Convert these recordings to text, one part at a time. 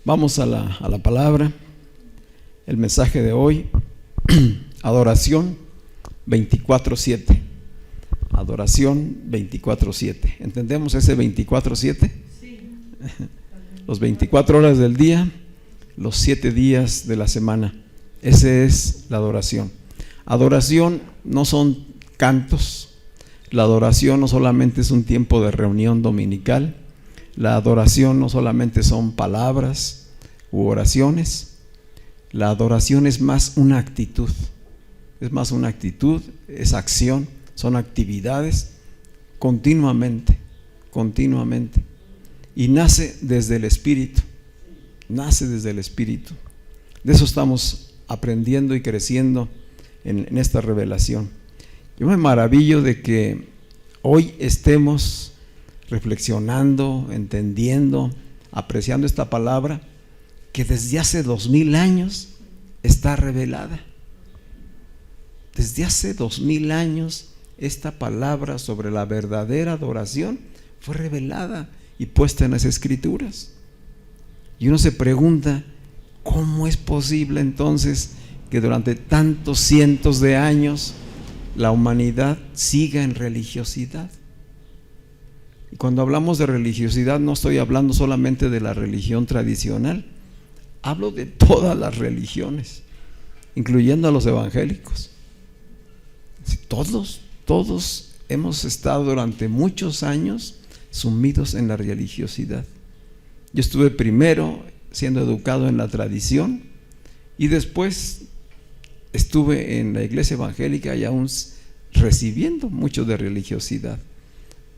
Vamos a la palabra, el mensaje de hoy, adoración 24/7, adoración 24/7. ¿Entendemos ese 24/7? Sí. Los 24 horas del día, los 7 días de la semana, esa es la adoración. Adoración no son cantos, la adoración no solamente es un tiempo de reunión dominical. La adoración no solamente son palabras u oraciones, la adoración es más una actitud, es acción, son actividades continuamente, y nace desde el Espíritu, De eso estamos aprendiendo y creciendo en esta revelación. Yo me maravillo de que hoy estemos reflexionando, entendiendo, apreciando esta palabra que desde hace 2000 años está revelada. Desde hace 2000 años esta palabra sobre la verdadera adoración fue revelada y puesta en las Escrituras. Y uno se pregunta, ¿cómo es posible entonces que durante tantos cientos de años la humanidad siga en religiosidad? Y cuando hablamos de religiosidad no estoy hablando solamente de la religión tradicional, hablo de todas las religiones, incluyendo a los evangélicos. Todos hemos estado durante muchos años sumidos en la religiosidad. Yo estuve primero siendo educado en la tradición y después estuve en la iglesia evangélica y aún recibiendo mucho de religiosidad.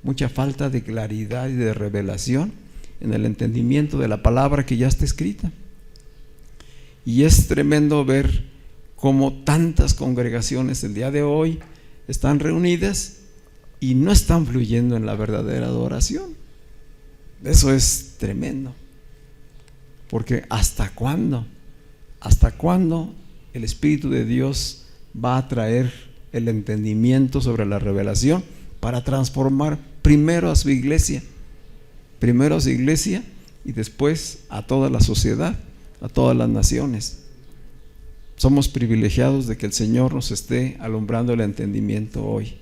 Mucha falta de claridad y de revelación en el entendimiento de la palabra que ya está escrita. Y es tremendo ver cómo tantas congregaciones el día de hoy están reunidas y no están fluyendo en la verdadera adoración. Eso es tremendo, porque ¿hasta cuándo el Espíritu de Dios va a traer el entendimiento sobre la revelación para transformar primero a su iglesia y después a toda la sociedad, a todas las naciones? Somos privilegiados de que el Señor nos esté alumbrando el entendimiento hoy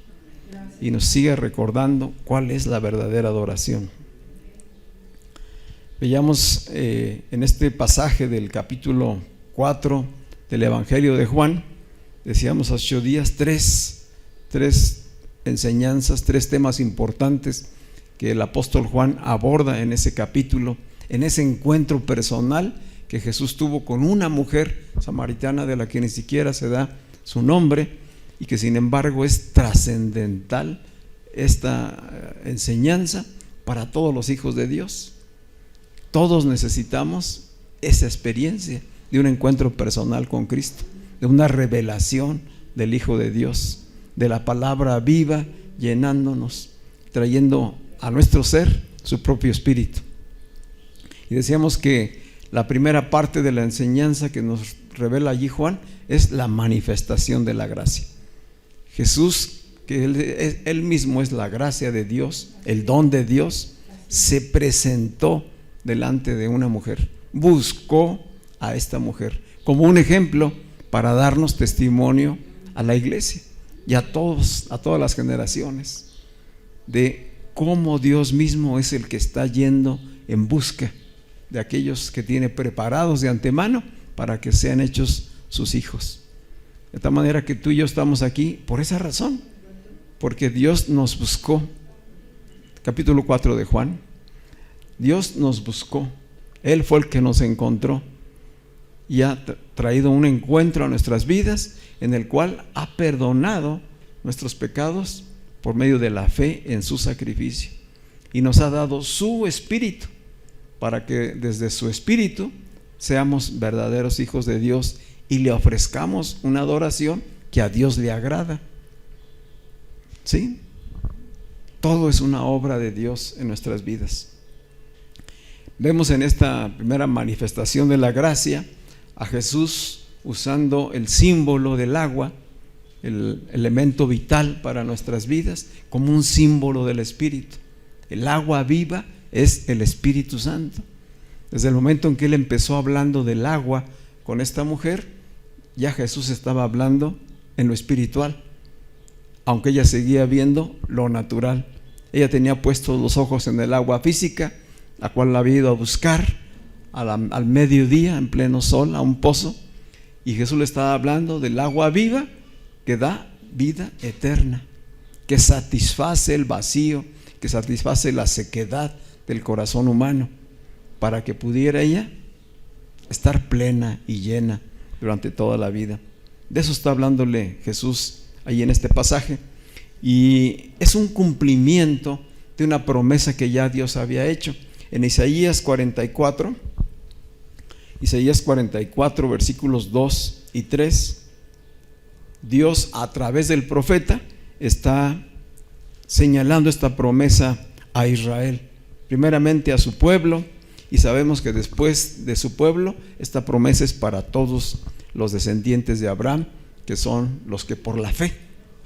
y nos siga recordando cuál es la verdadera adoración. Veamos en este pasaje del capítulo 4 del Evangelio de Juan, decíamos hace 8 días, tres enseñanzas, 3 temas importantes que el apóstol Juan aborda en ese capítulo, en ese encuentro personal que Jesús tuvo con una mujer samaritana de la que ni siquiera se da su nombre y que sin embargo es trascendental esta enseñanza para todos los hijos de Dios. Todos necesitamos esa experiencia de un encuentro personal con Cristo, de una revelación del Hijo de Dios, de la palabra viva llenándonos, trayendo a nuestro ser su propio espíritu. Y decíamos que la primera parte de la enseñanza que nos revela allí Juan es la manifestación de la gracia. Jesús, que él mismo es la gracia de Dios, el don de Dios, se presentó delante de una mujer, buscó a esta mujer como un ejemplo para darnos testimonio a la iglesia y a todas las generaciones de cómo Dios mismo es el que está yendo en busca de aquellos que tiene preparados de antemano para que sean hechos sus hijos. De tal manera que tú y yo estamos aquí por esa razón, porque Dios nos buscó. Capítulo 4 de Juan. Dios nos buscó, Él fue el que nos encontró y ha traído un encuentro a nuestras vidas en el cual ha perdonado nuestros pecados por medio de la fe en su sacrificio y nos ha dado su Espíritu para que desde su Espíritu seamos verdaderos hijos de Dios y le ofrezcamos una adoración que a Dios le agrada. ¿Sí? Todo es una obra de Dios en nuestras vidas. Vemos en esta primera manifestación de la gracia a Jesús usando el símbolo del agua, el elemento vital para nuestras vidas, como un símbolo del Espíritu. El agua viva es el Espíritu Santo. Desde el momento en que Él empezó hablando del agua con esta mujer, ya Jesús estaba hablando en lo espiritual, aunque ella seguía viendo lo natural. Ella tenía puestos los ojos en el agua física, la cual la había ido a buscar al mediodía, en pleno sol, a un pozo, y Jesús le estaba hablando del agua viva que da vida eterna, que satisface el vacío, que satisface la sequedad del corazón humano, para que pudiera ella estar plena y llena durante toda la vida. De eso está hablándole Jesús ahí en este pasaje, y es un cumplimiento de una promesa que ya Dios había hecho. En Isaías 44, versículos 2 y 3, Dios a través del profeta está señalando esta promesa a Israel, primeramente a su pueblo, y sabemos que después de su pueblo esta promesa es para todos los descendientes de Abraham, que son los que por la fe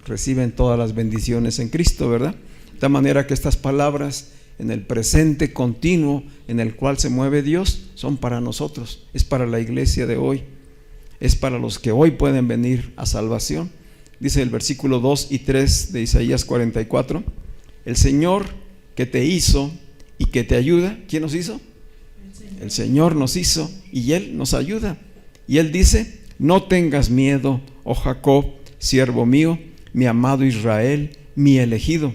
reciben todas las bendiciones en Cristo, ¿verdad? De tal manera que estas palabras en el presente continuo en el cual se mueve Dios son para nosotros, es para la iglesia de hoy, es para los que hoy pueden venir a salvación. Dice el versículo 2 y 3 de Isaías 44, el Señor que te hizo y que te ayuda. ¿Quién nos hizo? El Señor nos hizo y Él nos ayuda. Y Él dice: no tengas miedo, oh Jacob, siervo mío, mi amado Israel, mi elegido,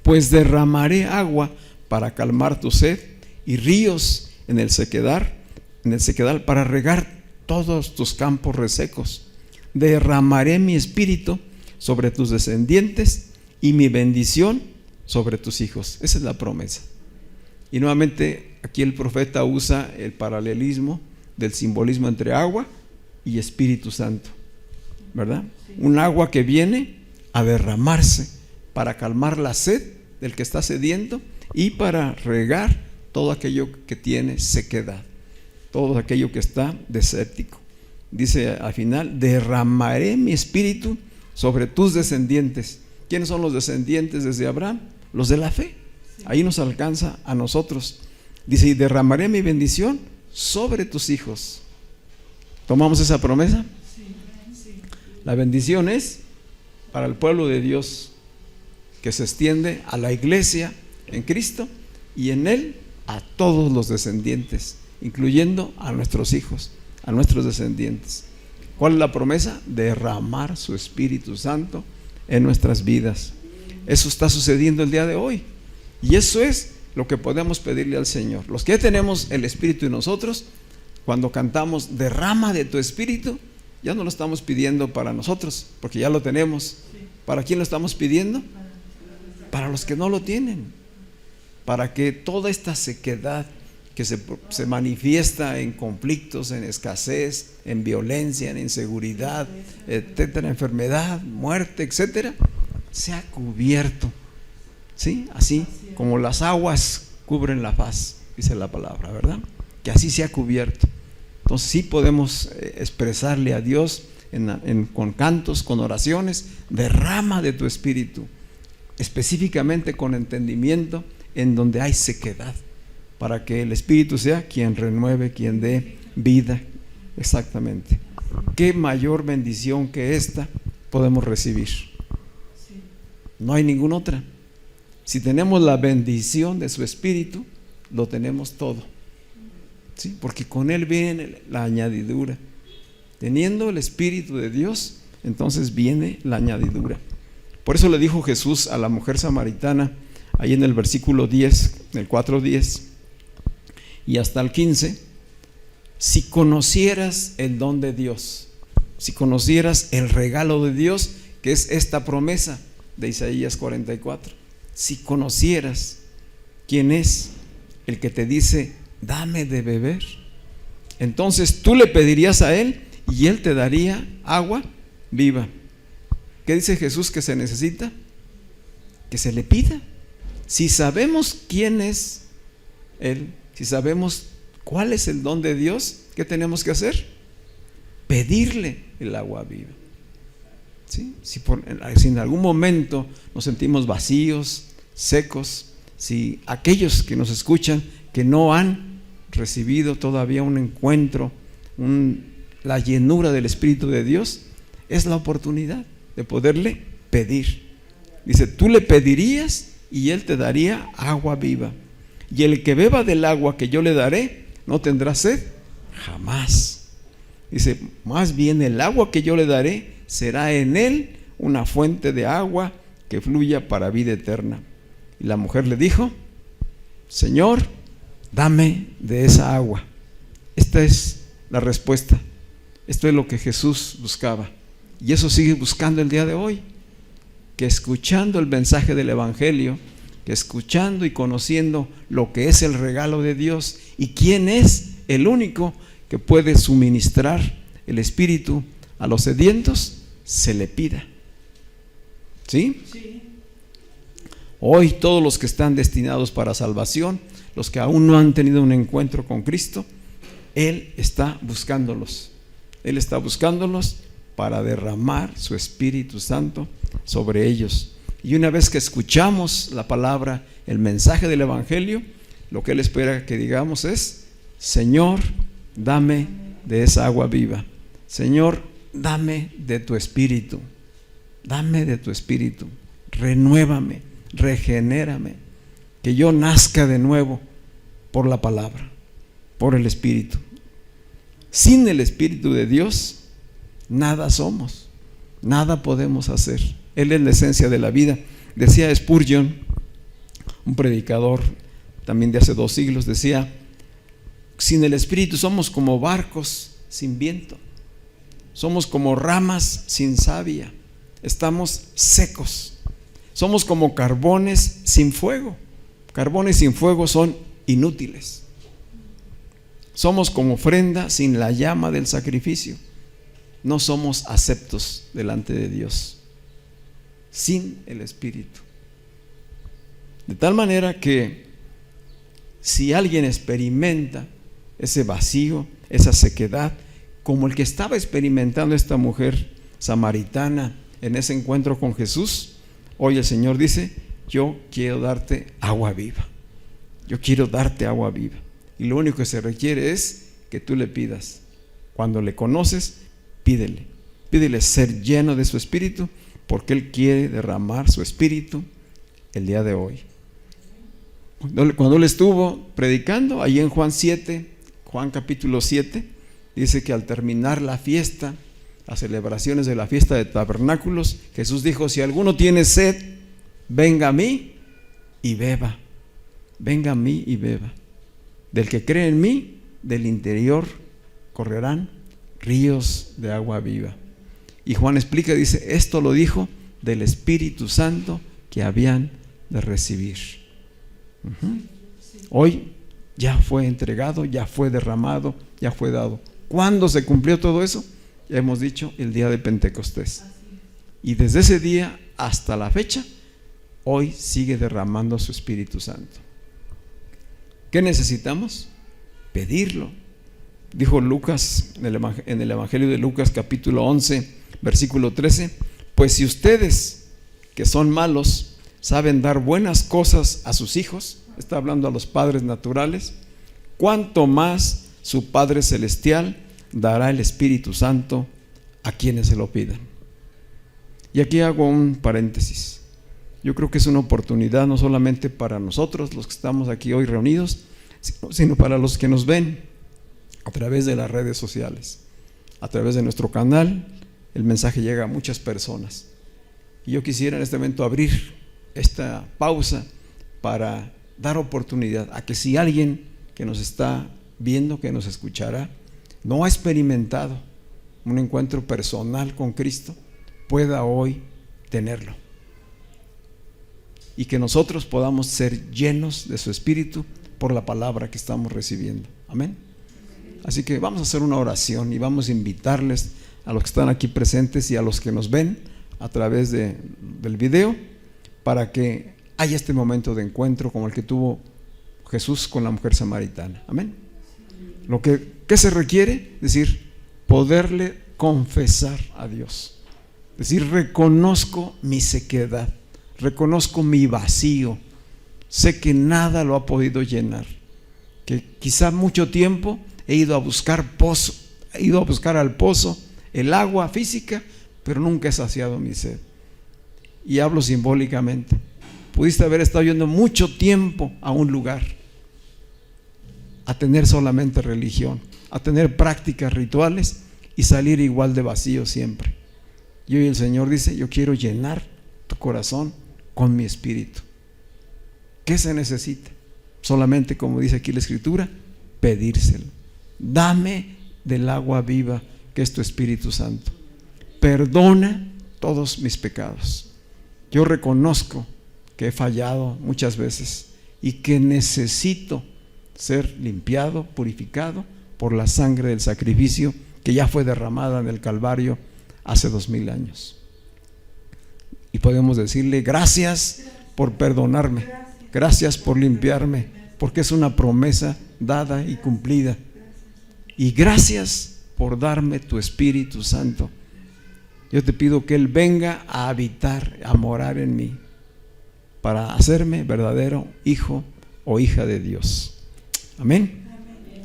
pues derramaré agua para calmar tu sed y ríos en el sequedal para regar todos tus campos resecos. Derramaré mi espíritu sobre tus descendientes y mi bendición sobre tus hijos. Esa es la promesa. Y nuevamente aquí el profeta usa el paralelismo del simbolismo entre agua y Espíritu Santo, ¿verdad? Un agua que viene a derramarse para calmar la sed del que está sediento y para regar todo aquello que tiene sequedad, todo aquello que está desértico. Dice al final: derramaré mi espíritu sobre tus descendientes. ¿Quiénes son los descendientes desde Abraham? Los de la fe. Ahí nos alcanza a nosotros. Dice: y derramaré mi bendición sobre tus hijos. ¿Tomamos esa promesa? La bendición es para el pueblo de Dios, que se extiende a la iglesia en Cristo y en Él a todos los descendientes, incluyendo a nuestros hijos, a nuestros descendientes. ¿Cuál es la promesa? Derramar su Espíritu Santo en nuestras vidas. Eso está sucediendo el día de hoy, y eso es lo que podemos pedirle al Señor. Los que ya tenemos el Espíritu en nosotros, cuando cantamos derrama de tu Espíritu, ya no lo estamos pidiendo para nosotros, porque ya lo tenemos. ¿Para quién lo estamos pidiendo? Para los que no lo tienen, para que toda esta sequedad que se manifiesta en conflictos, en escasez, en violencia, en inseguridad, etcétera, enfermedad, muerte, etcétera, sea cubierto, ¿sí? Así como las aguas cubren la faz, dice la palabra, ¿verdad? Que así sea cubierto. Entonces sí podemos expresarle a Dios con cantos, con oraciones: derrama de tu Espíritu, específicamente con entendimiento en donde hay sequedad, para que el Espíritu sea quien renueve, quien dé vida. Exactamente. ¿Qué mayor bendición que esta podemos recibir? No hay ninguna otra. Si tenemos la bendición de su Espíritu, lo tenemos todo, ¿sí? Porque con Él viene la añadidura. Teniendo el Espíritu de Dios, entonces viene la añadidura. Por eso le dijo Jesús a la mujer samaritana, ahí en el versículo 10, el 4:10 y hasta el 15: si conocieras el don de Dios, si conocieras el regalo de Dios, que es esta promesa de Isaías 44, si conocieras quién es el que te dice dame de beber, entonces tú le pedirías a Él y Él te daría agua viva. ¿Qué dice Jesús que se necesita? que se le pida. Si sabemos quién es Él, si sabemos cuál es el don de Dios, ¿qué tenemos que hacer? Pedirle el agua viva. ¿Sí? Si en algún momento nos sentimos vacíos, secos, si aquellos que nos escuchan que no han recibido todavía un encuentro, la llenura del Espíritu de Dios, es la oportunidad de poderle pedir. Dice, tú le pedirías y Él te daría agua viva. Y el que beba del agua que yo le daré, no tendrá sed jamás. Dice, más bien el agua que yo le daré será en él una fuente de agua que fluya para vida eterna. Y la mujer le dijo, Señor, dame de esa agua. Esta es la respuesta. Esto es lo que Jesús buscaba. Y eso sigue buscando el día de hoy. Que escuchando el mensaje del Evangelio, que escuchando y conociendo lo que es el regalo de Dios y quién es el único que puede suministrar el Espíritu a los sedientos, se le pida. ¿Sí? Sí. Hoy todos los que están destinados para salvación, los que aún no han tenido un encuentro con Cristo, Él está buscándolos. Él está buscándolos para derramar su Espíritu Santo sobre ellos. Y una vez que escuchamos la palabra, el mensaje del Evangelio, lo que Él espera que digamos es, Señor, dame de esa agua viva. Señor, dame de tu Espíritu. Dame de tu Espíritu. Renuévame, regenérame. Que yo nazca de nuevo por la palabra, por el Espíritu. Sin el Espíritu de Dios, nada somos, nada podemos hacer. Él es la esencia de la vida. Decía Spurgeon, un predicador también de hace 2 siglos, decía, sin el Espíritu somos como barcos sin viento, somos como ramas sin savia, estamos secos, somos como carbones sin fuego. Carbones sin fuego son inútiles. Somos como ofrenda sin la llama del sacrificio. No somos aceptos delante de Dios sin el Espíritu. De tal manera que si alguien experimenta ese vacío, esa sequedad, como el que estaba experimentando esta mujer samaritana en ese encuentro con Jesús, hoy el Señor dice, yo quiero darte agua viva. Yo quiero darte agua viva. Y lo único que se requiere es que tú le pidas. Cuando le conoces, pídele. Pídele ser lleno de su Espíritu, porque Él quiere derramar su Espíritu el día de hoy. Cuando Él estuvo predicando, ahí en Juan capítulo 7, dice que al terminar la fiesta, las celebraciones de la fiesta de tabernáculos, Jesús dijo, si alguno tiene sed, venga a mí y beba. Venga a mí y beba. Del que cree en mí, del interior correrán ríos de agua viva. Y Juan explica, dice, esto lo dijo del Espíritu Santo que habían de recibir. Hoy ya fue entregado, ya fue derramado, ya fue dado. ¿Cuándo se cumplió todo eso? Ya hemos dicho, el día de Pentecostés. Y desde ese día hasta la fecha, hoy sigue derramando su Espíritu Santo. ¿Qué necesitamos? Pedirlo. Dijo Lucas en el Evangelio de Lucas capítulo 11, versículo 13, pues si ustedes que son malos saben dar buenas cosas a sus hijos, está hablando a los padres naturales, cuánto más su Padre Celestial dará el Espíritu Santo a quienes se lo pidan. Y aquí hago un paréntesis. Yo creo que es una oportunidad no solamente para nosotros, los que estamos aquí hoy reunidos, sino para los que nos ven a través de las redes sociales, a través de nuestro canal. El mensaje llega a muchas personas. Y yo quisiera en este momento abrir esta pausa para dar oportunidad a que si alguien que nos está viendo, que nos escuchará, no ha experimentado un encuentro personal con Cristo, pueda hoy tenerlo. Y que nosotros podamos ser llenos de su Espíritu por la palabra que estamos recibiendo. Amén. Así que vamos a hacer una oración y vamos a invitarles a los que están aquí presentes y a los que nos ven a través del video para que haya este momento de encuentro como el que tuvo Jesús con la mujer samaritana. Amén. ¿Qué se requiere? Decir, poderle confesar a Dios. Decir, reconozco mi sequedad, reconozco mi vacío, sé que nada lo ha podido llenar, que quizá mucho tiempo he ido a buscar al pozo el agua física, pero nunca he saciado mi sed. Y hablo simbólicamente. Pudiste haber estado yendo mucho tiempo a un lugar, a tener solamente religión, a tener prácticas rituales y salir igual de vacío siempre. Y hoy el Señor dice, yo quiero llenar tu corazón con mi espíritu. ¿Qué se necesita? Solamente, como dice aquí la Escritura, pedírselo. Dame del agua viva que es tu Espíritu Santo. Perdona todos mis pecados. Yo reconozco que he fallado muchas veces y que necesito ser limpiado, purificado por la sangre del sacrificio que ya fue derramada en el Calvario hace 2000 años. Y podemos decirle, gracias por perdonarme, gracias por limpiarme, porque es una promesa dada y cumplida. Y gracias por darme tu Espíritu Santo. Yo te pido que Él venga a habitar, a morar en mí, para hacerme verdadero hijo o hija de Dios. Amén.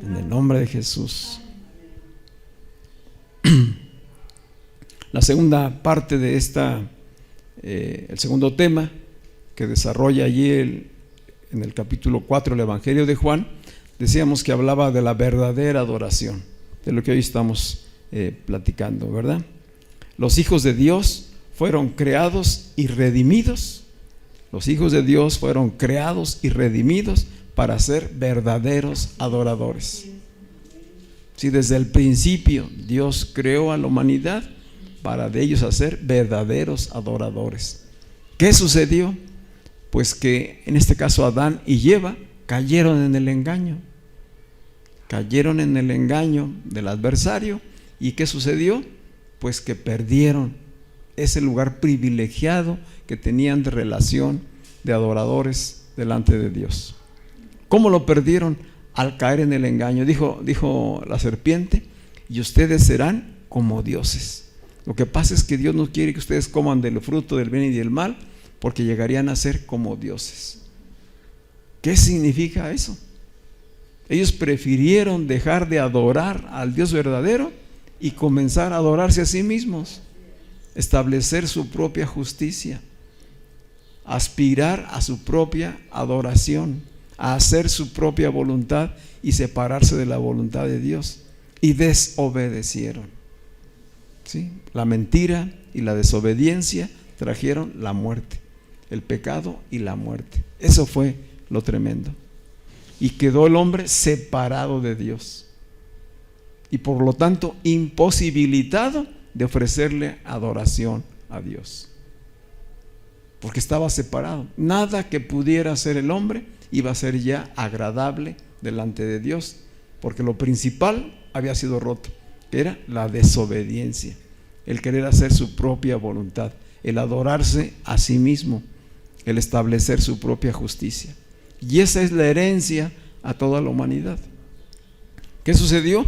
En el nombre de Jesús. La segunda parte de el segundo tema que desarrolla allí en el capítulo 4 del Evangelio de Juan, decíamos que hablaba de la verdadera adoración, de lo que hoy estamos platicando, ¿verdad? Los hijos de Dios fueron creados y redimidos. Los hijos de Dios fueron creados y redimidos para ser verdaderos adoradores. Si desde el principio Dios creó a la humanidad para de ellos hacer verdaderos adoradores. ¿Qué sucedió? Pues que en este caso Adán y Eva cayeron en el engaño. Cayeron en el engaño del adversario. ¿Y qué sucedió? Pues que perdieron ese lugar privilegiado que tenían de relación de adoradores delante de Dios. ¿Cómo lo perdieron? Al caer en el engaño. Dijo la serpiente, y ustedes serán como dioses. Lo que pasa es que Dios no quiere que ustedes coman del fruto del bien y del mal, porque llegarían a ser como dioses. ¿Qué significa eso? Ellos prefirieron dejar de adorar al Dios verdadero y comenzar a adorarse a sí mismos, establecer su propia justicia, aspirar a su propia adoración, a hacer su propia voluntad y separarse de la voluntad de Dios, y desobedecieron. ¿Sí? La mentira y la desobediencia trajeron la muerte, el pecado y la muerte. Eso fue lo tremendo. Y quedó el hombre separado de Dios y por lo tanto imposibilitado de ofrecerle adoración a Dios, porque estaba separado. Nada que pudiera hacer el hombre iba a ser ya agradable delante de Dios, porque lo principal había sido roto, que era la desobediencia, el querer hacer su propia voluntad, el adorarse a sí mismo, el establecer su propia justicia. Y esa es la herencia a toda la humanidad. ¿Qué sucedió?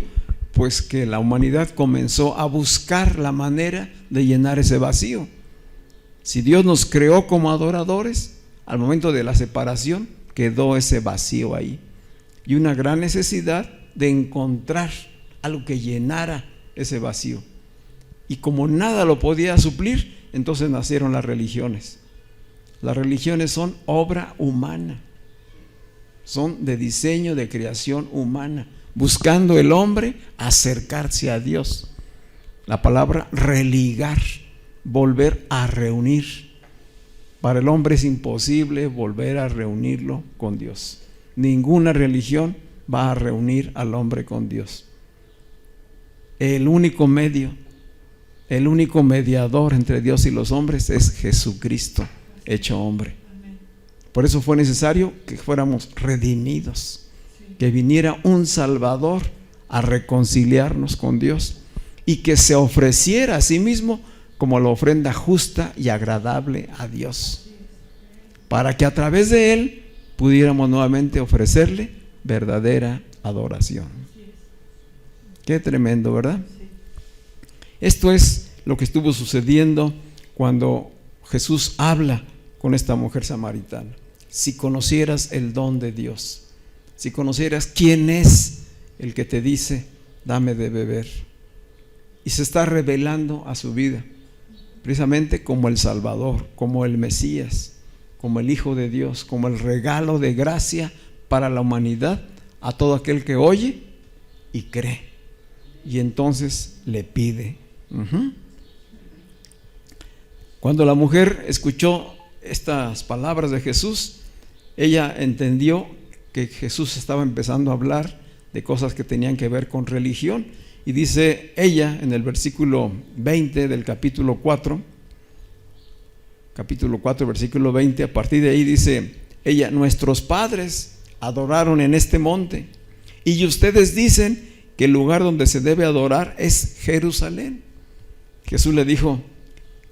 Pues que la humanidad comenzó a buscar la manera de llenar ese vacío. Si Dios nos creó como adoradores, al momento de la separación quedó ese vacío ahí, y una gran necesidad de encontrar algo que llenara ese vacío. Y como nada lo podía suplir, entonces nacieron las religiones. Las religiones son obra humana, son de diseño, de creación humana, buscando el hombre acercarse a Dios. La palabra religar, volver a reunir. Para el hombre es imposible volver a reunirlo con Dios. Ninguna religión va a reunir al hombre con Dios. El único medio, el único mediador entre Dios y los hombres es Jesucristo, hecho hombre. Por eso fue necesario que fuéramos redimidos, que viniera un Salvador a reconciliarnos con Dios y que se ofreciera a sí mismo como la ofrenda justa y agradable a Dios. para que a través de Él pudiéramos nuevamente ofrecerle verdadera adoración. Qué tremendo, ¿verdad? Esto es lo que estuvo sucediendo cuando Jesús habla con esta mujer samaritana. Si conocieras el don de Dios, si conocieras quién es el que te dice, dame de beber, y se está revelando a su vida, precisamente como el Salvador, como el Mesías, como el Hijo de Dios, como el regalo de gracia para la humanidad, a todo aquel que oye y cree, y entonces le pide. Cuando la mujer escuchó estas palabras de Jesús, ella entendió que Jesús estaba empezando a hablar de cosas que tenían que ver con religión, y dice ella en el versículo 20 del capítulo 4, versículo 20, a partir de ahí dice ella: nuestros padres adoraron en este monte, y ustedes dicen que el lugar donde se debe adorar es Jerusalén. Jesús le dijo: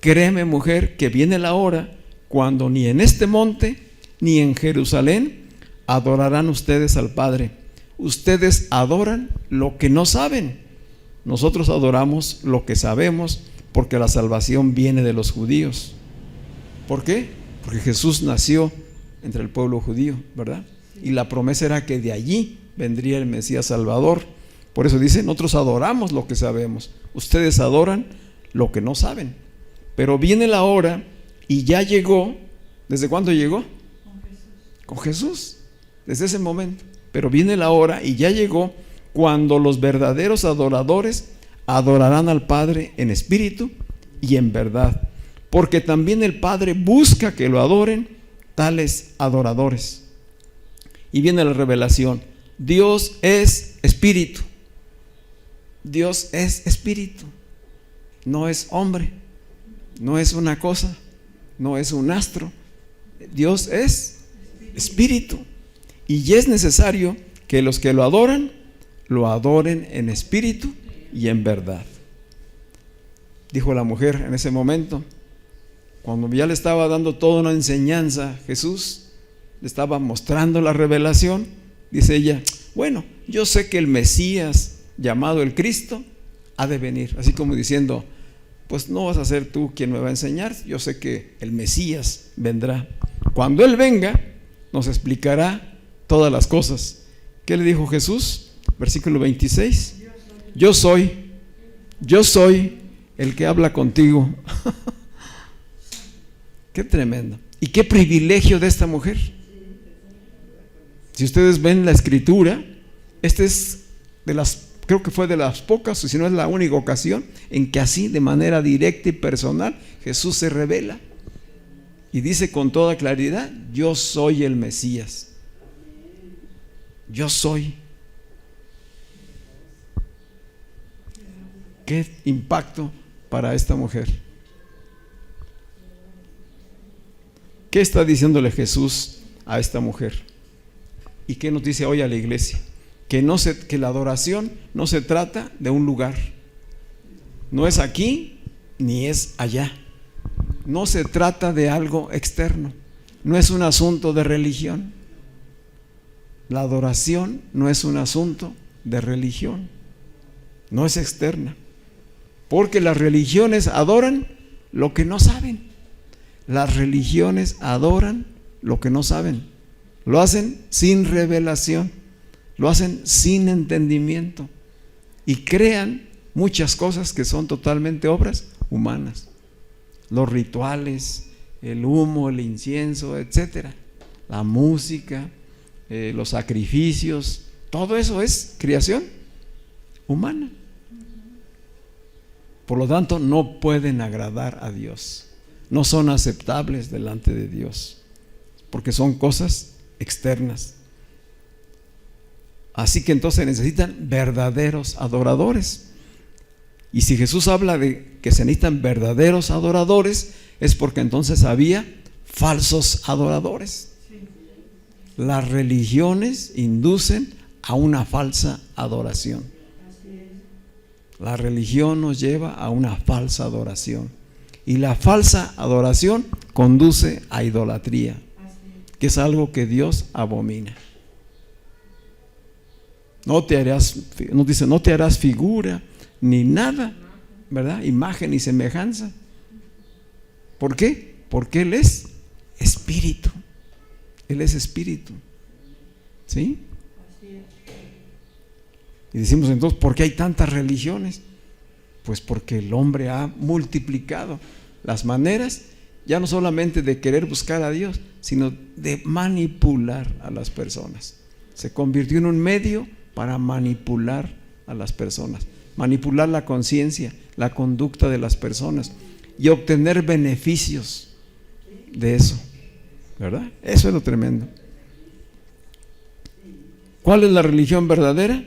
créeme, mujer, que viene la hora cuando ni en este monte ni en Jerusalén adorarán ustedes al Padre. Ustedes adoran lo que no saben. Nosotros adoramos lo que sabemos, porque la salvación viene de los judíos. ¿Por qué? Porque Jesús nació entre el pueblo judío, ¿verdad? Y la promesa era que de allí vendría el Mesías Salvador. Por eso dice: nosotros adoramos lo que sabemos, ustedes adoran lo que no saben. Pero viene la hora, y ya llegó. ¿Desde cuándo llegó? Con Jesús, desde ese momento. Pero viene la hora, y ya llegó, cuando los verdaderos adoradores adorarán al Padre en espíritu y en verdad, porque también el Padre busca que lo adoren tales adoradores. Y viene la revelación: Dios es espíritu. Dios es espíritu, no es hombre, no es una cosa, no es un astro. Dios es espíritu, y es necesario que los que lo adoren en espíritu y en verdad. Dijo la mujer en ese momento, cuando ya le estaba dando toda una enseñanza, Jesús le estaba mostrando la revelación. Dice ella: bueno, yo sé que el Mesías, llamado el Cristo, ha de venir. Así como diciendo: pues no vas a ser tú quien me va a enseñar, yo sé que el Mesías vendrá. Cuando Él venga, nos explicará todas las cosas. ¿Qué le dijo Jesús? Versículo 26: yo soy el que habla contigo. Qué tremendo. Y qué privilegio de esta mujer. Si ustedes ven la escritura, este es creo que fue de las pocas, o si no es la única ocasión en que así, de manera directa y personal, Jesús se revela y dice con toda claridad: yo soy el Mesías. Yo soy. Qué impacto para esta mujer. ¿Qué está diciéndole Jesús a esta mujer? ¿Y qué nos dice hoy a la iglesia? Que la adoración no se trata de un lugar, no es aquí ni es allá, no se trata de algo externo, no es un asunto de religión. La adoración no es un asunto de religión, no es externa, porque las religiones adoran lo que no saben. Las religiones adoran lo que no saben, lo hacen sin revelación, lo hacen sin entendimiento, y crean muchas cosas que son totalmente obras humanas. Los rituales, el humo, el incienso, etcétera, la música, los sacrificios, todo eso es creación humana. Por lo tanto, no pueden agradar a Dios, no son aceptables delante de Dios, porque son cosas externas. Así que entonces necesitan verdaderos adoradores. Y si Jesús habla de que se necesitan verdaderos adoradores, es porque entonces había falsos adoradores. Las religiones inducen a una falsa adoración. La religión nos lleva a una falsa adoración, y la falsa adoración conduce a idolatría. que es algo que Dios abomina. No te harás, nos dice, no te harás figura ni nada, ¿verdad? Imagen ni semejanza. ¿Por qué? Porque Él es espíritu. Él es espíritu. ¿Sí? Y decimos entonces, ¿por qué hay tantas religiones? Pues porque el hombre ha multiplicado las maneras, ya no solamente de querer buscar a Dios, sino de manipular a las personas. Se convirtió en un medio para manipular a las personas, manipular la conciencia, la conducta de las personas y obtener beneficios de eso, ¿verdad? Eso es lo tremendo. ¿Cuál es la religión verdadera?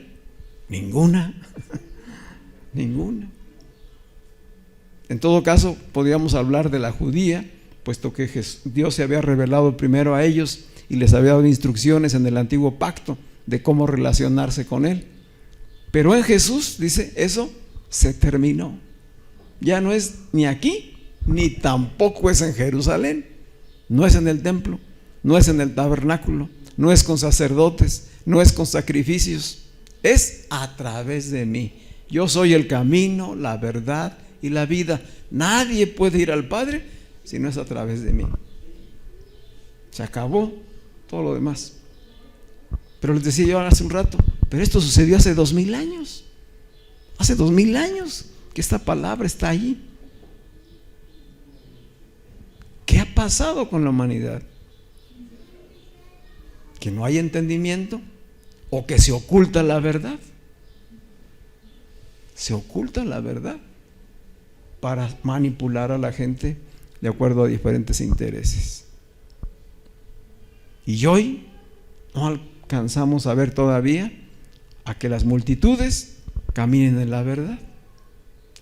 Ninguna. Ninguna. En todo caso, podríamos hablar de la judía, puesto que Dios se había revelado primero a ellos y les había dado instrucciones en el antiguo pacto de cómo relacionarse con Él. Pero en Jesús, dice, eso se terminó. Ya no es ni aquí, ni tampoco es en Jerusalén. No es en el templo, no es en el tabernáculo, no es con sacerdotes, no es con sacrificios. Es a través de mí. Yo soy el camino, la verdad y la vida. Nadie puede ir al Padre si no es a través de mí. Se acabó todo lo demás. Pero les decía yo hace un rato, pero esto sucedió hace 2000 años. Hace 2000 años que esta palabra está ahí. ¿Qué ha pasado con la humanidad? ¿Que no hay entendimiento? ¿O que se oculta la verdad? Se oculta la verdad para manipular a la gente de acuerdo a diferentes intereses. Y hoy no alcanzamos a ver todavía a que las multitudes caminen en la verdad.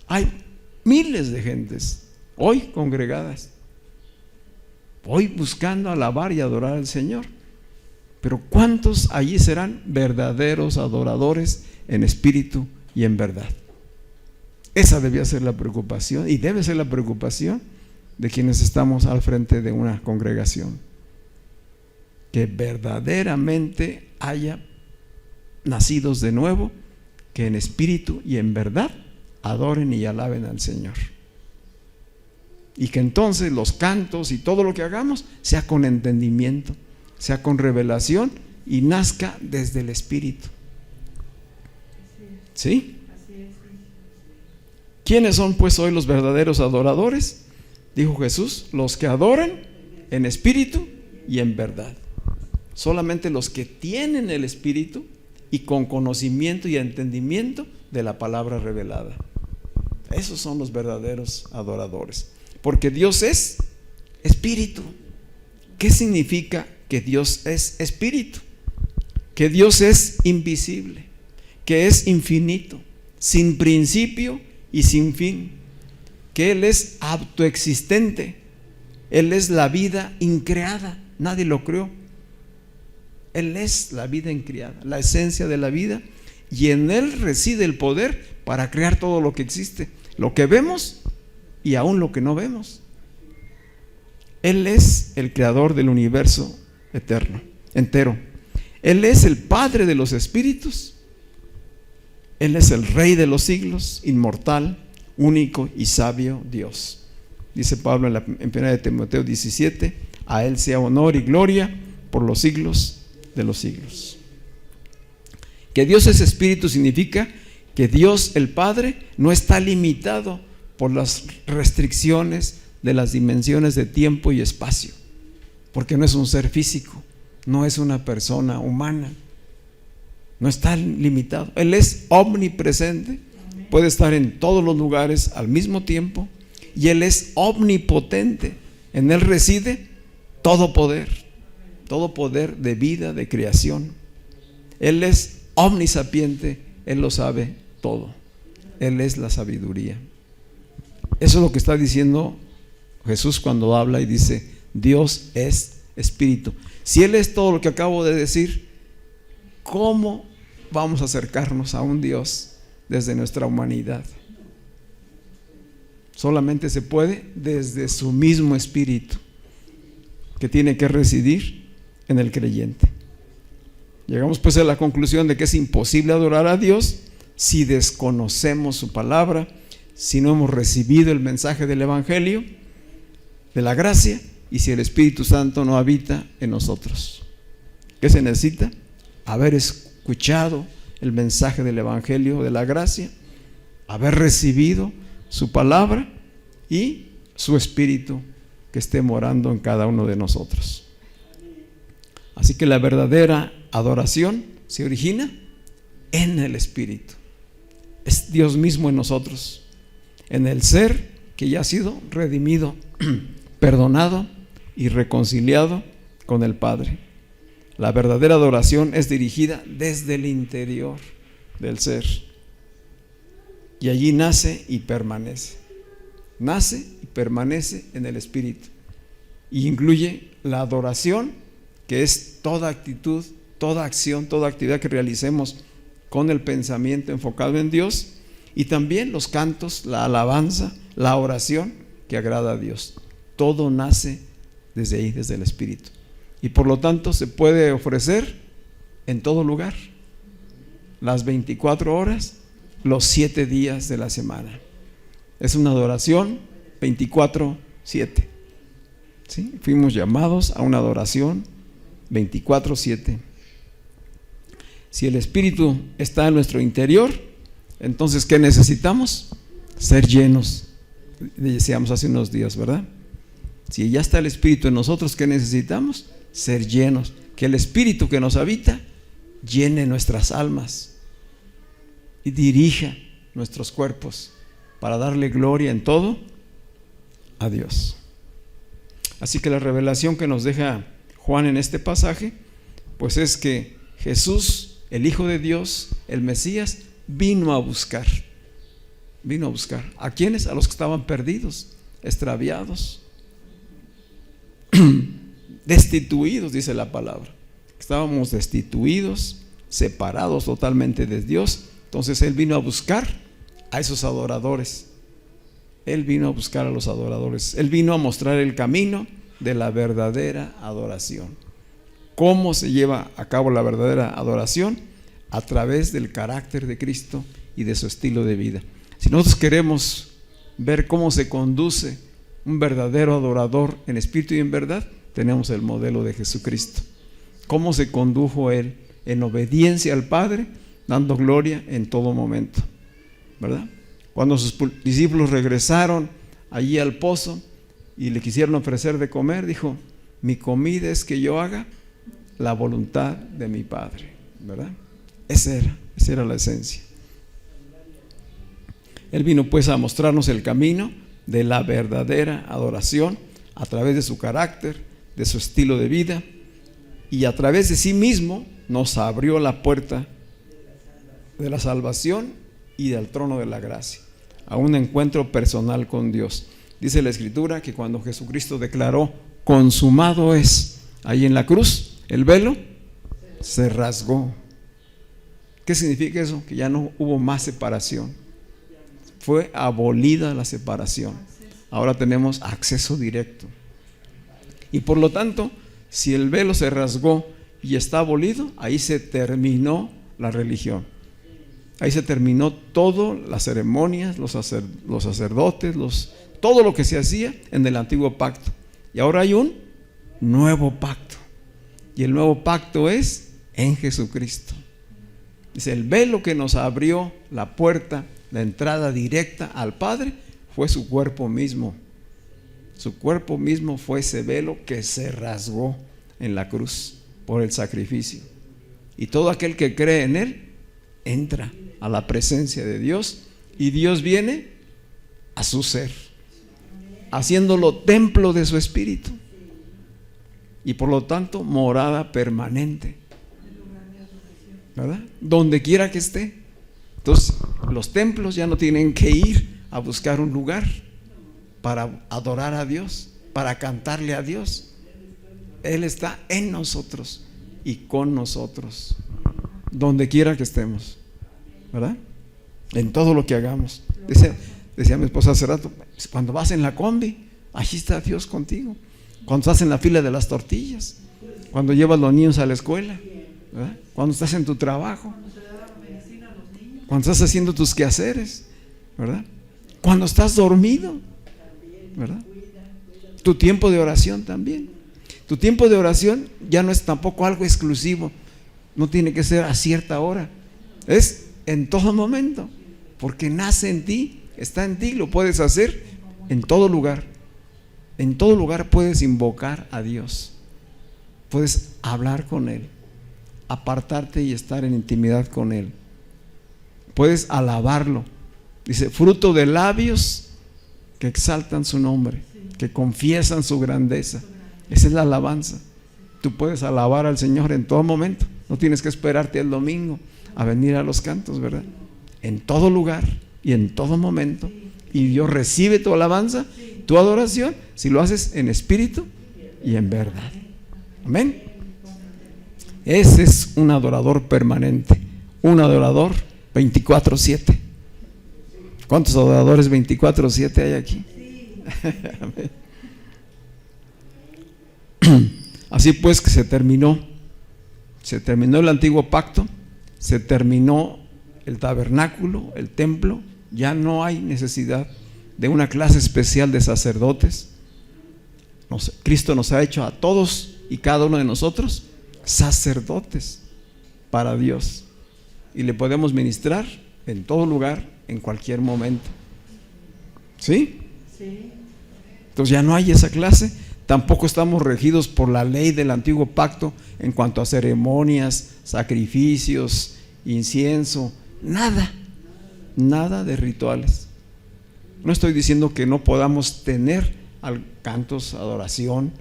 Hay miles de gentes hoy congregadas, hoy buscando alabar y adorar al Señor. Pero ¿cuántos allí serán verdaderos adoradores en espíritu y en verdad? Esa debía ser la preocupación y debe ser la preocupación de quienes estamos al frente de una congregación. Que verdaderamente haya nacidos de nuevo, que en espíritu y en verdad adoren y alaben al Señor. Y que entonces los cantos y todo lo que hagamos sea con entendimiento, sea con revelación y nazca desde el espíritu. ¿Sí? ¿Quiénes son pues hoy los verdaderos adoradores? Dijo Jesús, los que adoran en espíritu y en verdad. Solamente los que tienen el espíritu y con conocimiento y entendimiento de la palabra revelada. Esos son los verdaderos adoradores. Porque Dios es espíritu. ¿Qué significa que Dios es espíritu? Que Dios es invisible, que es infinito, sin principio y sin fin, que Él es autoexistente, Él es la vida increada, nadie lo creó. Él es la vida increada, la esencia de la vida, y en Él reside el poder para crear todo lo que existe, lo que vemos y aún lo que no vemos. Él es el creador del universo eterno, entero. Él es el Padre de los espíritus. Él es el Rey de los siglos, inmortal, único y sabio Dios. Dice Pablo en 1 Timoteo 17, a Él sea honor y gloria por los siglos de los siglos. Que Dios es espíritu significa que Dios el Padre no está limitado por las restricciones de las dimensiones de tiempo y espacio, porque no es un ser físico, no es una persona humana, no está limitado. Él es omnipresente, puede estar en todos los lugares al mismo tiempo, y Él es omnipotente. En Él reside todo poder de vida, de creación. Él es omnisapiente, Él lo sabe todo. Él es la sabiduría. Eso es lo que está diciendo Jesús cuando habla y dice, Dios es espíritu. Si Él es todo lo que acabo de decir, ¿cómo vamos a acercarnos a un Dios desde nuestra humanidad? Solamente se puede desde su mismo espíritu, que tiene que residir en el creyente. Llegamos pues a la conclusión de que es imposible adorar a Dios si desconocemos su palabra, si no hemos recibido el mensaje del Evangelio, de la gracia, y si el Espíritu Santo no habita en nosotros. ¿Qué se necesita? Haber escuchado el mensaje del Evangelio de la gracia, haber recibido su palabra y su Espíritu que esté morando en cada uno de nosotros. Así que la verdadera adoración se origina en el Espíritu. Es Dios mismo en nosotros, en el ser que ya ha sido redimido, perdonado y reconciliado con el Padre. La verdadera adoración es dirigida desde el interior del ser, y allí nace y permanece. Nace y permanece en el Espíritu, y incluye la adoración, que es toda actitud, toda acción, toda actividad que realicemos con el pensamiento enfocado en Dios, y también los cantos, la alabanza, la oración que agrada a Dios. Todo nace desde ahí, desde el Espíritu, y por lo tanto se puede ofrecer en todo lugar, las 24 horas, los 7 días de la semana. Es una adoración 24/7. ¿Sí? Fuimos llamados a una adoración 24/7. Si el Espíritu está en nuestro interior, entonces ¿qué necesitamos? Ser llenos. Decíamos hace unos días, ¿verdad? Si ya está el Espíritu en nosotros, ¿qué necesitamos? Ser llenos. Que el Espíritu que nos habita llene nuestras almas y dirija nuestros cuerpos para darle gloria en todo a Dios. Así que la revelación que nos deja Juan en este pasaje, pues es que Jesús, el Hijo de Dios, el Mesías, vino a buscar. ¿A quiénes? A los que estaban perdidos, extraviados, destituidos, dice la palabra. Estábamos destituidos, separados totalmente de Dios. Entonces Él vino a buscar a esos adoradores. Él vino a buscar a los adoradores. Él vino a mostrar el camino de la verdadera adoración. ¿Cómo se lleva a cabo la verdadera adoración? A través del carácter de Cristo y de su estilo de vida. Si nosotros queremos ver cómo se conduce un verdadero adorador en espíritu y en verdad, tenemos el modelo de Jesucristo. Cómo se condujo Él en obediencia al Padre, dando gloria en todo momento, ¿verdad? Cuando sus discípulos regresaron allí al pozo y le quisieron ofrecer de comer, dijo: mi comida es que yo haga la voluntad de mi Padre, ¿verdad? Esa era la esencia. Él vino pues a mostrarnos el camino de la verdadera adoración a través de su carácter, de su estilo de vida, y a través de sí mismo nos abrió la puerta de la salvación y del trono de la gracia, a un encuentro personal con Dios. Dice la Escritura que cuando Jesucristo declaró consumado es, ahí en la cruz, el velo se rasgó. ¿Qué significa eso? Que ya no hubo más separación. Fue abolida la separación. Ahora tenemos acceso directo. Y por lo tanto, si el velo se rasgó y está abolido, ahí se terminó la religión. Ahí se terminó todo, las ceremonias, los sacerdotes, todo lo que se hacía en el antiguo pacto. Y ahora hay un nuevo pacto. Y el nuevo pacto es en Jesucristo. Dice, el velo que nos abrió la puerta, la entrada directa al Padre, fue su cuerpo mismo. Su cuerpo mismo fue ese velo que se rasgó en la cruz por el sacrificio. Y todo aquel que cree en Él entra a la presencia de Dios, y Dios viene a su ser, haciéndolo templo de su espíritu y por lo tanto morada permanente, ¿verdad? Donde quiera que esté. Entonces los templos ya no tienen que ir a buscar un lugar para adorar a Dios, para cantarle a Dios. Él está en nosotros y con nosotros, donde quiera que estemos, ¿verdad? En todo lo que hagamos. Decía mi esposa hace rato, cuando vas en la combi, allí está Dios contigo. Cuando estás en la fila de las tortillas, cuando llevas los niños a la escuela, ¿verdad? Cuando estás en tu trabajo, cuando estás haciendo tus quehaceres, ¿verdad? Cuando estás dormido, ¿verdad? Tu tiempo de oración también. Tu tiempo de oración ya no es tampoco algo exclusivo, no tiene que ser a cierta hora, es en todo momento, porque nace en ti, está en ti, lo puedes hacer en todo lugar. En todo lugar puedes invocar a Dios, puedes hablar con Él, apartarte y estar en intimidad con Él, puedes alabarlo. Dice, fruto de labios que exaltan su nombre, que confiesan su grandeza. Esa es la alabanza. Tú puedes alabar al Señor en todo momento, no tienes que esperarte el domingo a venir a los cantos, ¿verdad? En todo lugar y en todo momento, y Dios recibe tu alabanza, tu adoración, si lo haces en espíritu y en verdad. Amén. Ese es un adorador permanente, un adorador 24/7. ¿Cuántos adoradores 24/7 hay aquí? Amén. Así pues que se terminó el antiguo pacto, se terminó el tabernáculo, el templo, ya no hay necesidad de una clase especial de sacerdotes. Cristo nos ha hecho a todos y cada uno de nosotros sacerdotes para Dios, y le podemos ministrar en todo lugar, en cualquier momento. ¿Sí? Sí. Entonces ya no hay esa clase. Tampoco estamos regidos por la ley del antiguo pacto en cuanto a ceremonias, sacrificios, incienso, nada de rituales. No estoy diciendo que no podamos tener cantos, adoración,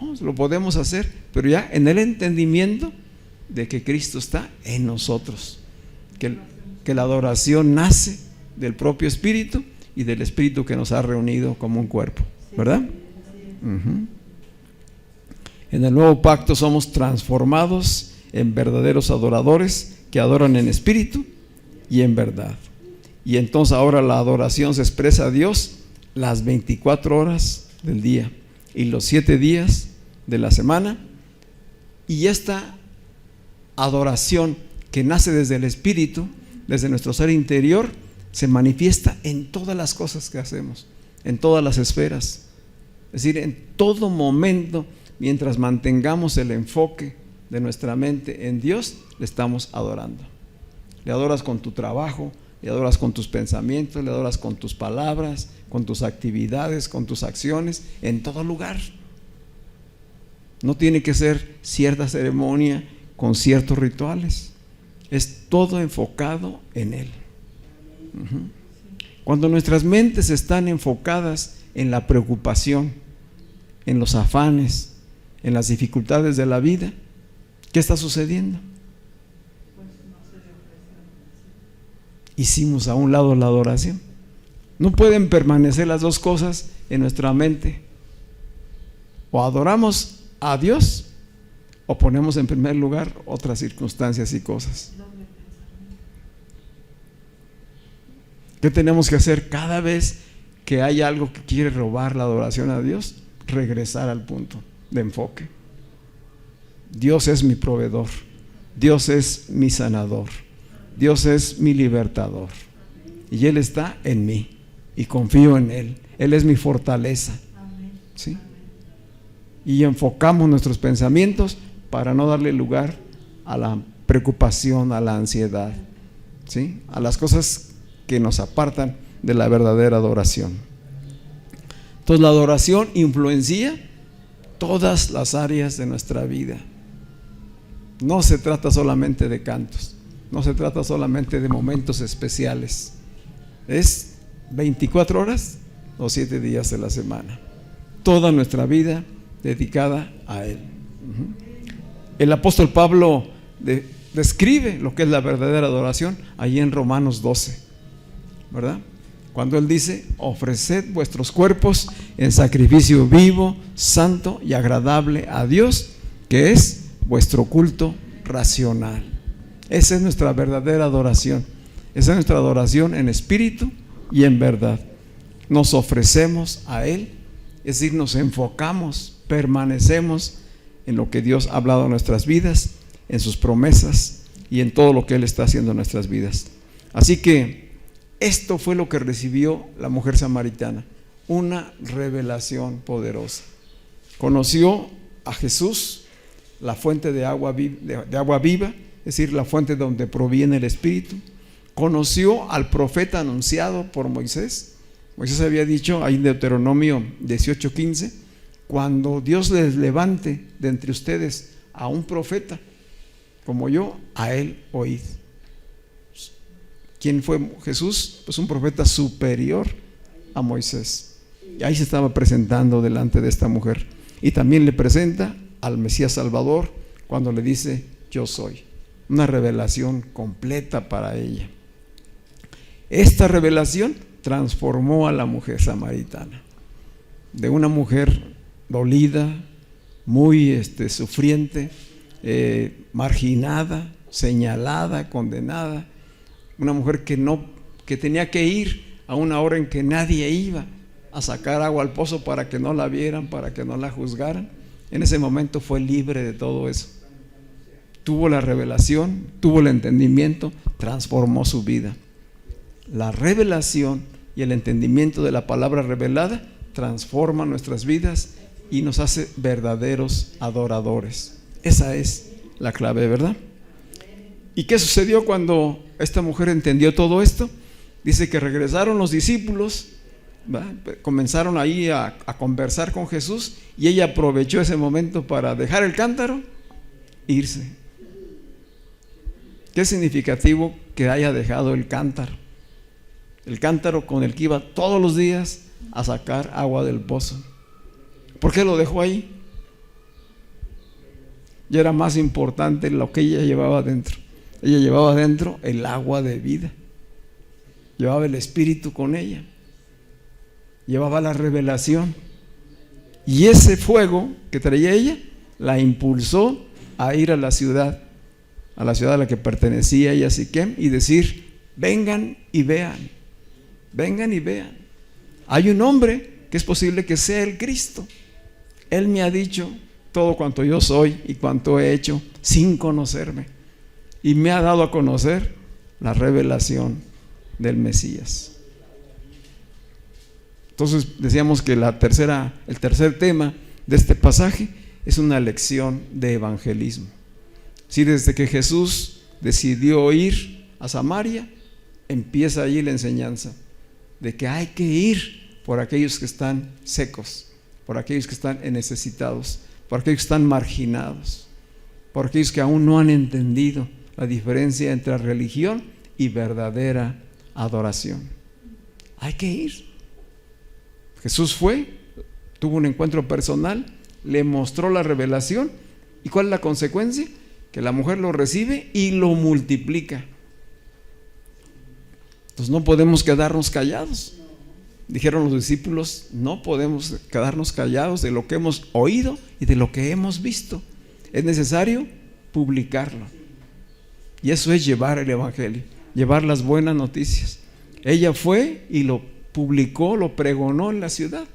no, lo podemos hacer, pero ya en el entendimiento de que Cristo está en nosotros, que la adoración nace del propio Espíritu y del Espíritu que nos ha reunido como un cuerpo, ¿verdad? En el nuevo pacto somos transformados en verdaderos adoradores que adoran en espíritu y en verdad. Y entonces ahora la adoración se expresa a Dios las 24 horas del día y los 7 días de la semana. Y esta adoración que nace desde el espíritu, desde nuestro ser interior, se manifiesta en todas las cosas que hacemos, en todas las esferas. Es decir, en todo momento, mientras mantengamos el enfoque de nuestra mente en Dios, le estamos adorando. Le adoras con tu trabajo, le adoras con tus pensamientos, le adoras con tus palabras, con tus actividades, con tus acciones, en todo lugar. No tiene que ser cierta ceremonia con ciertos rituales, es todo enfocado en Él. Cuando nuestras mentes están enfocadas en la preocupación, en los afanes, en las dificultades de la vida, ¿qué está sucediendo? Hicimos a un lado la adoración. No pueden permanecer las dos cosas en nuestra mente. O adoramos a Dios o ponemos en primer lugar otras circunstancias y cosas. ¿Qué tenemos que hacer cada vez que hay algo que quiere robar la adoración a Dios? Regresar al punto de enfoque. Dios es mi proveedor, Dios es mi sanador, Dios es mi libertador, y Él está en mí y confío en Él. Él es mi fortaleza, ¿sí? Y enfocamos nuestros pensamientos para no darle lugar a la preocupación, a la ansiedad, ¿sí? A las cosas que nos apartan de la verdadera adoración. Entonces la adoración influencia todas las áreas de nuestra vida. No se trata solamente de cantos, no se trata solamente de momentos especiales, es 24 horas o 7 días de la semana, toda nuestra vida dedicada a Él. El apóstol Pablo describe lo que es la verdadera adoración allí en Romanos 12, ¿verdad? Cuando él dice: ofreced vuestros cuerpos en sacrificio vivo, santo y agradable a Dios, que es vuestro culto racional. Esa es nuestra verdadera adoración. Esa es nuestra adoración en espíritu y en verdad. Nos ofrecemos a Él, es decir, nos enfocamos, permanecemos en lo que Dios ha hablado en nuestras vidas, en sus promesas y en todo lo que Él está haciendo en nuestras vidas. Así que esto fue lo que recibió la mujer samaritana, una revelación poderosa. Conoció a Jesús, la fuente de agua viva, es decir, la fuente donde proviene el Espíritu. Conoció al profeta anunciado por Moisés. Moisés había dicho ahí en Deuteronomio 18:15, cuando Dios les levante de entre ustedes a un profeta como yo, a él oíd. ¿Quién fue Jesús? Pues un profeta superior a Moisés. Y ahí se estaba presentando delante de esta mujer. Y también le presenta al Mesías Salvador cuando le dice: yo soy. Una revelación completa para ella. Esta revelación transformó a la mujer samaritana de una mujer dolida, muy sufriente, marginada, señalada, condenada, una mujer que tenía que ir a una hora en que nadie iba a sacar agua al pozo para que no la vieran, para que no la juzgaran. En ese momento fue libre de todo eso. Tuvo la revelación, tuvo el entendimiento, transformó su vida. La revelación y el entendimiento de la palabra revelada transforma nuestras vidas y nos hace verdaderos adoradores. Esa es la clave, ¿verdad? ¿Y qué sucedió cuando esta mujer entendió todo esto? Dice que regresaron los discípulos, ¿verdad? Comenzaron ahí a conversar con Jesús, y ella aprovechó ese momento para dejar el cántaro e irse. Qué significativo que haya dejado el cántaro con el que iba todos los días a sacar agua del pozo. ¿Por qué lo dejó ahí? Ya era más importante lo que ella llevaba dentro. Ella llevaba dentro el agua de vida, llevaba el Espíritu con ella, llevaba la revelación, y ese fuego que traía ella la impulsó a ir a la ciudad a la que pertenecía ella, Siquem, y decir: vengan y vean, vengan y vean, hay un hombre que es posible que sea el Cristo. Él me ha dicho todo cuanto yo soy y cuanto he hecho sin conocerme, y me ha dado a conocer la revelación del Mesías. Entonces decíamos que el tercer tema de este pasaje es una lección de evangelismo. Sí, desde que Jesús decidió ir a Samaria, empieza allí la enseñanza de que hay que ir por aquellos que están secos, por aquellos que están necesitados, por aquellos que están marginados, por aquellos que aún no han entendido la diferencia entre religión y verdadera adoración. Hay que ir. Jesús fue, tuvo un encuentro personal, le mostró la revelación, ¿y cuál es la consecuencia? Que la mujer lo recibe y lo multiplica. Entonces no podemos quedarnos callados. Dijeron los discípulos: no podemos quedarnos callados de lo que hemos oído y de lo que hemos visto. Es necesario publicarlo. Y eso es llevar el evangelio, llevar las buenas noticias. Ella fue y lo publicó, lo pregonó en la ciudad.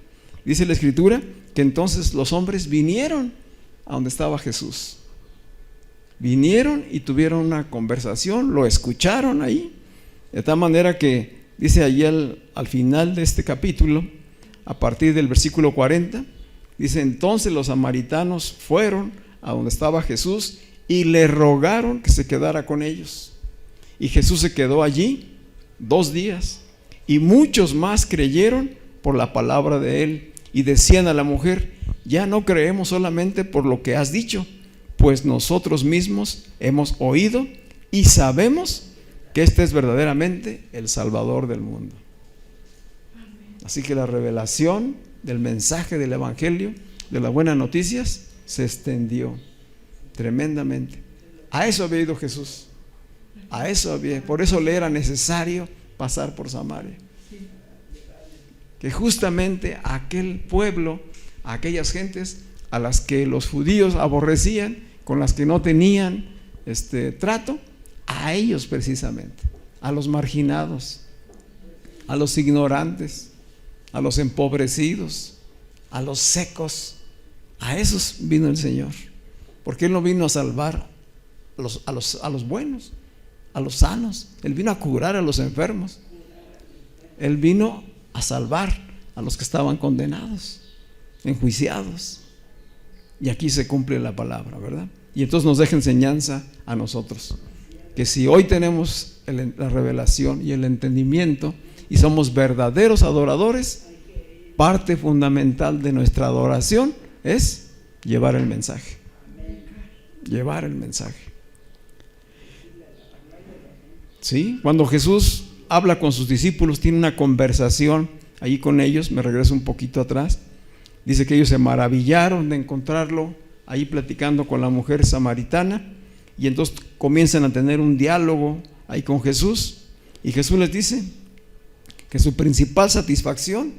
Dice la Escritura que entonces los hombres vinieron a donde estaba Jesús. Vinieron y tuvieron una conversación, lo escucharon ahí, de tal manera que dice allí al final de este capítulo, a partir del versículo 40, dice: entonces los samaritanos fueron a donde estaba Jesús y le rogaron que se quedara con ellos. Y Jesús se quedó allí 2 días, y muchos más creyeron por la palabra de él, y decían a la mujer: ya no creemos solamente por lo que has dicho, pues nosotros mismos hemos oído y sabemos que este es verdaderamente el Salvador del mundo. Así que la revelación del mensaje del evangelio, de las buenas noticias, se extendió tremendamente. A eso había ido Jesús, por eso le era necesario pasar por Samaria, que justamente aquel pueblo, aquellas gentes a las que los judíos aborrecían, con las que no tenían trato, a ellos precisamente, a los marginados, a los ignorantes, a los empobrecidos, a los secos, a esos vino el Señor. porque Él no vino a salvar a los buenos, a los sanos. Él vino a curar a los enfermos. Él vino a salvar a los que estaban condenados, enjuiciados. Y aquí se cumple la palabra, ¿verdad? Y entonces nos deja enseñanza a nosotros, que si hoy tenemos la revelación y el entendimiento y somos verdaderos adoradores, parte fundamental de nuestra adoración es llevar el mensaje. Llevar el mensaje. ¿Sí? Cuando Jesús habla con sus discípulos, tiene una conversación ahí con ellos, me regreso un poquito atrás, dice que ellos se maravillaron de encontrarlo ahí platicando con la mujer samaritana, y entonces comienzan a tener un diálogo ahí con Jesús, y Jesús les dice que su principal satisfacción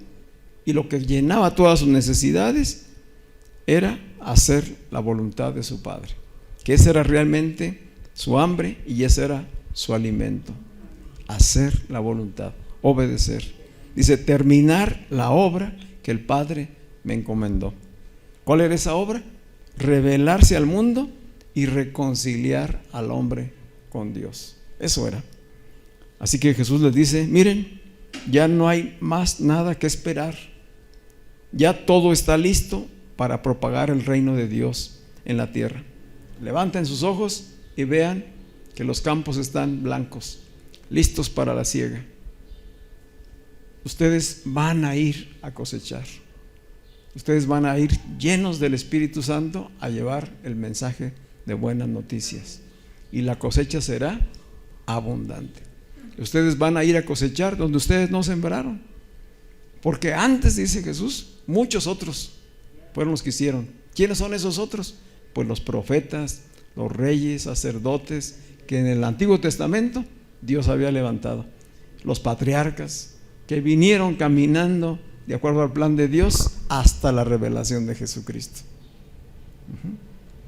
y lo que llenaba todas sus necesidades era hacer la voluntad de su Padre, que ese era realmente su hambre y ese era su alimento, hacer la voluntad, obedecer. Dice, terminar la obra que el Padre me encomendó. ¿Cuál era esa obra? Revelarse al mundo y reconciliar al hombre con Dios. Eso era. Así que Jesús les dice, miren, ya no hay más nada que esperar. Ya todo está listo para propagar el reino de Dios en la tierra. Levanten sus ojos y vean que los campos están blancos, listos para la siega. Ustedes van a ir a cosechar. Ustedes van a ir llenos del Espíritu Santo a llevar el mensaje de buenas noticias. Y la cosecha será abundante. Ustedes van a ir a cosechar donde ustedes no sembraron. Porque antes, dice Jesús, muchos otros fueron los que hicieron. ¿Quiénes son esos otros? Pues los profetas, los reyes, sacerdotes, que en el Antiguo Testamento Dios había levantado. Los patriarcas que vinieron caminando de acuerdo al plan de Dios hasta la revelación de Jesucristo.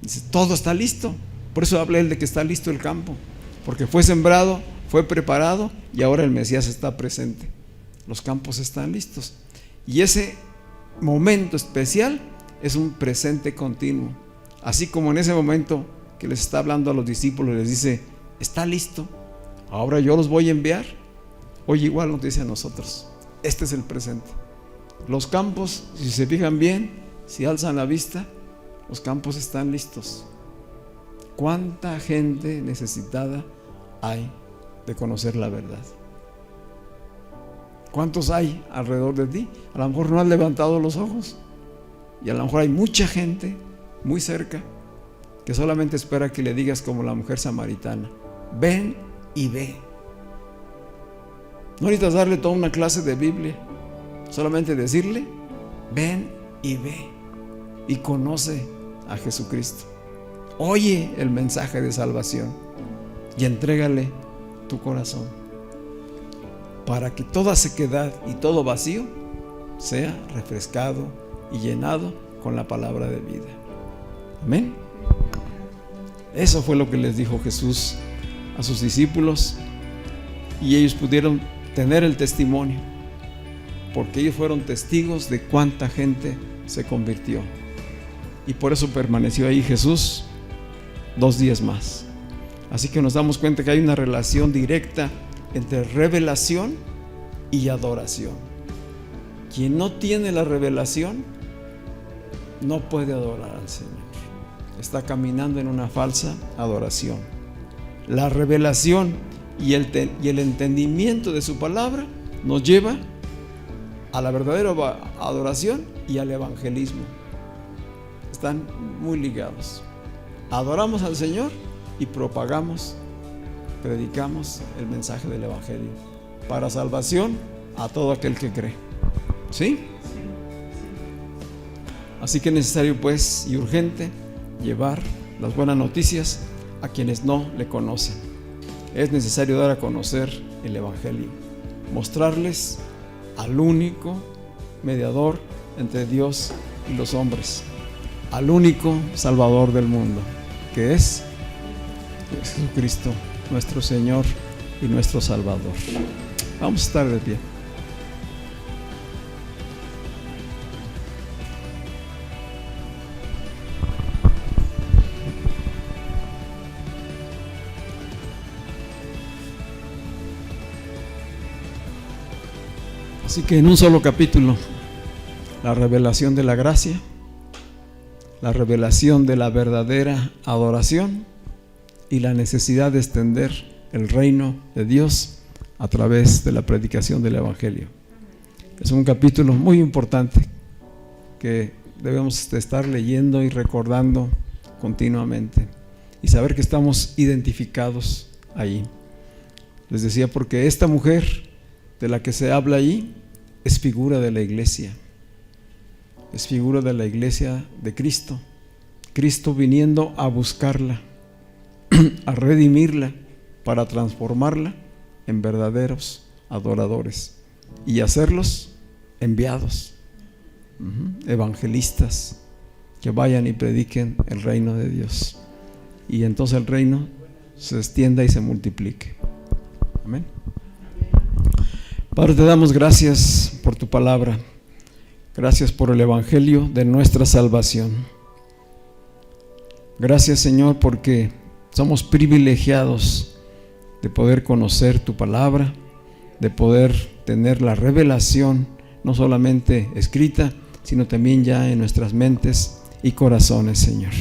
Dice, todo está listo. Por eso habla él de que está listo el campo, porque fue sembrado, fue preparado y ahora el Mesías está presente. Los campos están listos. Y ese momento especial es un presente continuo. Así como en ese momento que les está hablando a los discípulos, les dice, está listo, ahora yo los voy a enviar. Hoy igual nos dice a nosotros, este es el presente. Los campos, si se fijan bien, si alzan la vista, los campos están listos. ¿Cuánta gente necesitada hay de conocer la verdad? ¿Cuántos hay alrededor de ti? A lo mejor no has levantado los ojos y a lo mejor hay mucha gente muy cerca que solamente espera que le digas como la mujer samaritana, ven y ve. No necesitas darle toda una clase de Biblia, solamente decirle, ven y ve y conoce a Jesucristo. Oye el mensaje de salvación y entrégale tu corazón para que toda sequedad y todo vacío sea refrescado y llenado con la palabra de vida. Amén. Eso fue lo que les dijo Jesús a sus discípulos y ellos pudieron tener el testimonio, porque ellos fueron testigos de cuánta gente se convirtió. Y por eso permaneció ahí Jesús 2 días más. Así que nos damos cuenta que hay una relación directa entre revelación y adoración. Quien no tiene la revelación no puede adorar al Señor. Está caminando en una falsa adoración. La revelación y el entendimiento de su palabra nos lleva a la verdadera adoración y al evangelismo. Están muy ligados. Adoramos al Señor y propagamos, predicamos el mensaje del evangelio para salvación a todo aquel que cree. ¿Sí? Así que es necesario pues y urgente llevar las buenas noticias a quienes no le conocen. Es necesario dar a conocer el evangelio, mostrarles al único mediador entre Dios y los hombres, al único Salvador del mundo, que es Jesucristo, nuestro Señor y nuestro Salvador. Vamos a estar de pie. Así que en un solo capítulo, la revelación de la gracia, la revelación de la verdadera adoración y la necesidad de extender el reino de Dios a través de la predicación del Evangelio. Es un capítulo muy importante que debemos estar leyendo y recordando continuamente y saber que estamos identificados ahí. Les decía, porque esta mujer de la que se habla ahí es figura de la iglesia, es figura de la iglesia de Cristo, Cristo viniendo a buscarla, a redimirla para transformarla en verdaderos adoradores y hacerlos enviados, evangelistas que vayan y prediquen el reino de Dios, y entonces el reino se extienda y se multiplique. Amén. Padre, te damos gracias por tu palabra, gracias por el evangelio de nuestra salvación. Gracias, Señor, porque somos privilegiados de poder conocer tu palabra, de poder tener la revelación, no solamente escrita, sino también ya en nuestras mentes y corazones, Señor.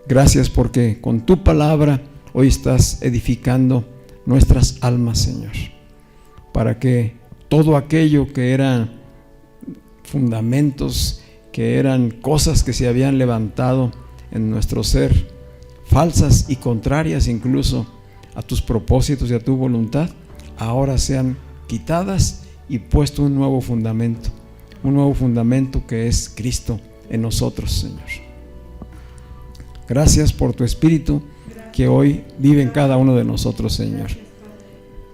Gracias porque con tu palabra hoy estás edificando nuestras almas, Señor, para que todo aquello que eran fundamentos, que eran cosas que se habían levantado en nuestro ser, falsas y contrarias incluso a tus propósitos y a tu voluntad, ahora sean quitadas y puesto un nuevo fundamento que es Cristo en nosotros, Señor. Gracias por tu Espíritu que hoy vive en cada uno de nosotros, Señor.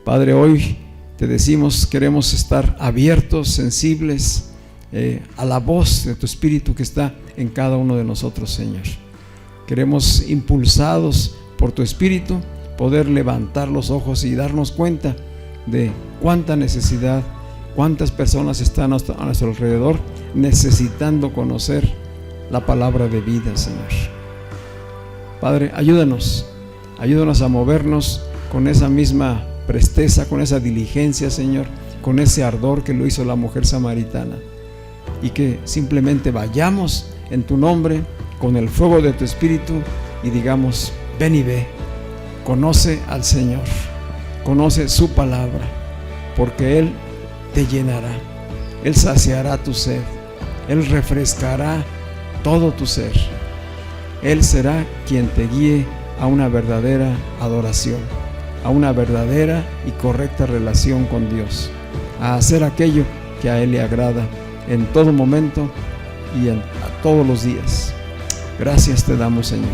Padre, hoy te decimos, queremos estar abiertos, sensibles a la voz de tu Espíritu que está en cada uno de nosotros, Señor. Queremos, impulsados por tu Espíritu, poder levantar los ojos y darnos cuenta de cuánta necesidad, cuántas personas están a nuestro alrededor necesitando conocer la palabra de vida, Señor. Padre, ayúdanos a movernos con esa misma presteza, con esa diligencia, Señor, con ese ardor que lo hizo la mujer samaritana, y que simplemente vayamos en tu nombre con el fuego de tu Espíritu y digamos: ven y ve, conoce al Señor, conoce su palabra, porque Él te llenará, Él saciará tu sed, Él refrescará todo tu ser. Él será quien te guíe a una verdadera adoración, a una verdadera y correcta relación con Dios, a hacer aquello que a Él le agrada en todo momento y a todos los días. Gracias te damos, Señor.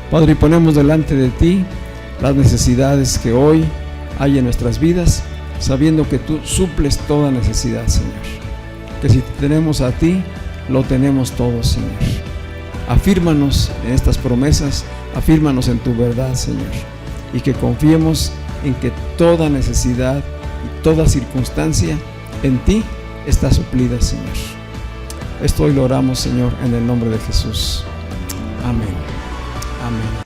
Padre, y ponemos delante de ti las necesidades que hoy hay en nuestras vidas, sabiendo que tú suples toda necesidad, Señor. Que si te tenemos a ti, lo tenemos todo, Señor. Afírmanos en estas promesas, afírmanos en tu verdad, Señor, y que confiemos en que toda necesidad y toda circunstancia en ti está suplida, Señor. Esto hoy lo oramos, Señor, en el nombre de Jesús. Amén. Amén.